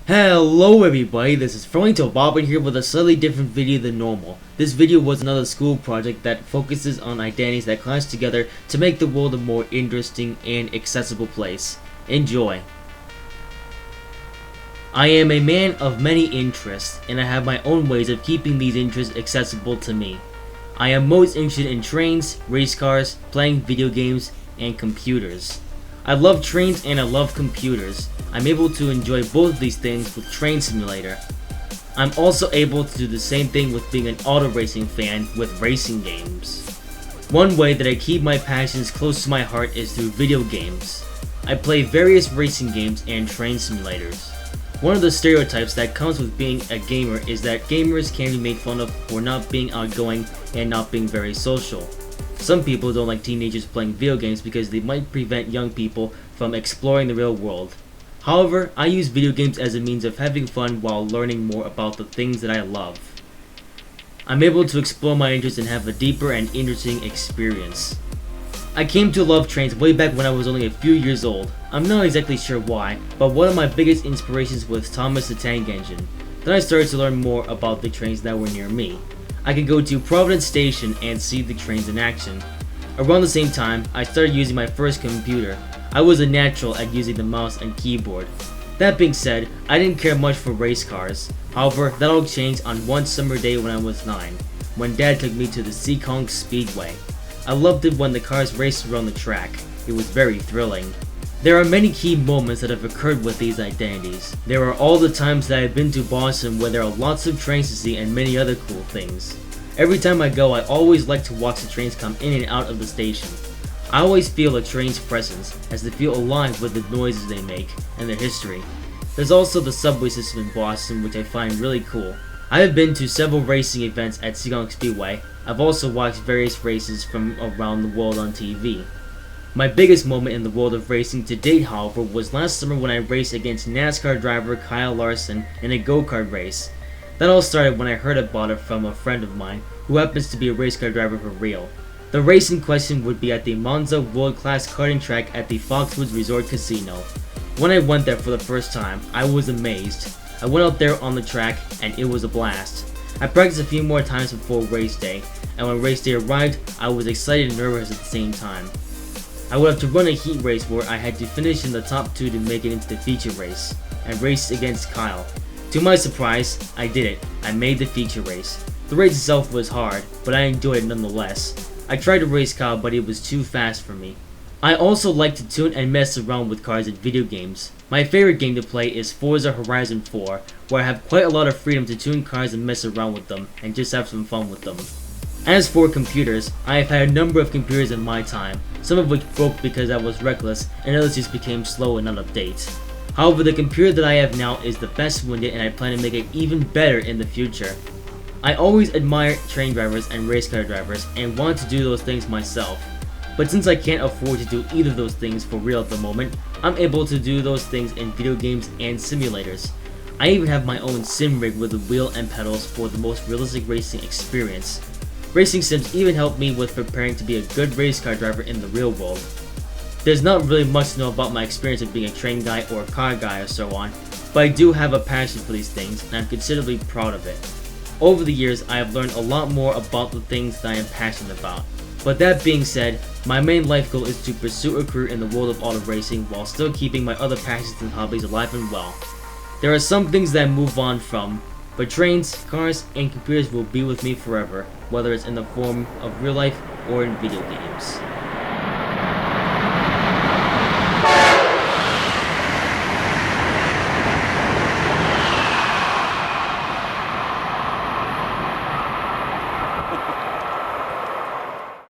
Hello everybody, this is Froingto Bobbin here with a slightly different video than normal. This video was another school project that focuses on identities that clash together to make the world a more interesting and accessible place. Enjoy. I am a man of many interests, and I have my own ways of keeping these interests accessible to me. I am most interested in trains, race cars, playing video games, and computers. I love trains and I love computers. I'm able to enjoy both of these things with Train Simulator. I'm also able to do the same thing with being an auto racing fan with racing games. One way that I keep my passions close to my heart is through video games. I play various racing games and train simulators. One of the stereotypes that comes with being a gamer is that gamers can be made fun of for not being outgoing and not being very social. Some people don't like teenagers playing video games because they might prevent young people from exploring the real world. However, I use video games as a means of having fun while learning more about the things that I love. I'm able to explore my interests and have a deeper and interesting experience. I came to love trains way back when I was only a few years old. I'm not exactly sure why, but one of my biggest inspirations was Thomas the Tank Engine. Then I started to learn more about the trains that were near me. I could go to Providence Station and see the trains in action. Around the same time, I started using my first computer. I was a natural at using the mouse and keyboard. That being said, I didn't care much for race cars. However, that all changed on one summer day when I was 9, when Dad took me to the Seekonk Speedway. I loved it when the cars raced around the track. It was very thrilling. There are many key moments that have occurred with these identities. There are all the times that I've been to Boston where there are lots of trains to see and many other cool things. Every time I go, I always like to watch the trains come in and out of the station. I always feel a train's presence, as they feel alive with the noises they make and their history. There's also the subway system in Boston, which I find really cool. I have been to several racing events at Seekonk Speedway. I've also watched various races from around the world on TV. My biggest moment in the world of racing to date, however, was last summer when I raced against NASCAR driver Kyle Larson in a go-kart race. That all started when I heard about it from a friend of mine who happens to be a race car driver for real. The race in question would be at the Monza World Class Karting Track at the Foxwoods Resort Casino. When I went there for the first time, I was amazed. I went out there on the track and it was a blast. I practiced a few more times before race day, and when race day arrived, I was excited and nervous at the same time. I would have to run a heat race where I had to finish in the top 2 to make it into the feature race, and race against Kyle. To my surprise, I did it. I made the feature race. The race itself was hard, but I enjoyed it nonetheless. I tried to race Kyle, but it was too fast for me. I also like to tune and mess around with cars in video games. My favorite game to play is Forza Horizon 4, where I have quite a lot of freedom to tune cars and mess around with them, and just have some fun with them. As for computers, I have had a number of computers in my time, some of which broke because I was reckless, and others just became slow and not update. However, the computer that I have now is the best one yet, and I plan to make it even better in the future. I always admire train drivers and race car drivers, and want to do those things myself. But since I can't afford to do either of those things for real at the moment, I'm able to do those things in video games and simulators. I even have my own sim rig with a wheel and pedals for the most realistic racing experience. Racing sims even help me with preparing to be a good race car driver in the real world. There's not really much to know about my experience of being a train guy or a car guy or so on, but I do have a passion for these things and I'm considerably proud of it. Over the years, I have learned a lot more about the things that I am passionate about. But that being said, my main life goal is to pursue a career in the world of auto racing while still keeping my other passions and hobbies alive and well. There are some things that I move on from, but trains, cars, and computers will be with me forever, whether it's in the form of real life or in video games.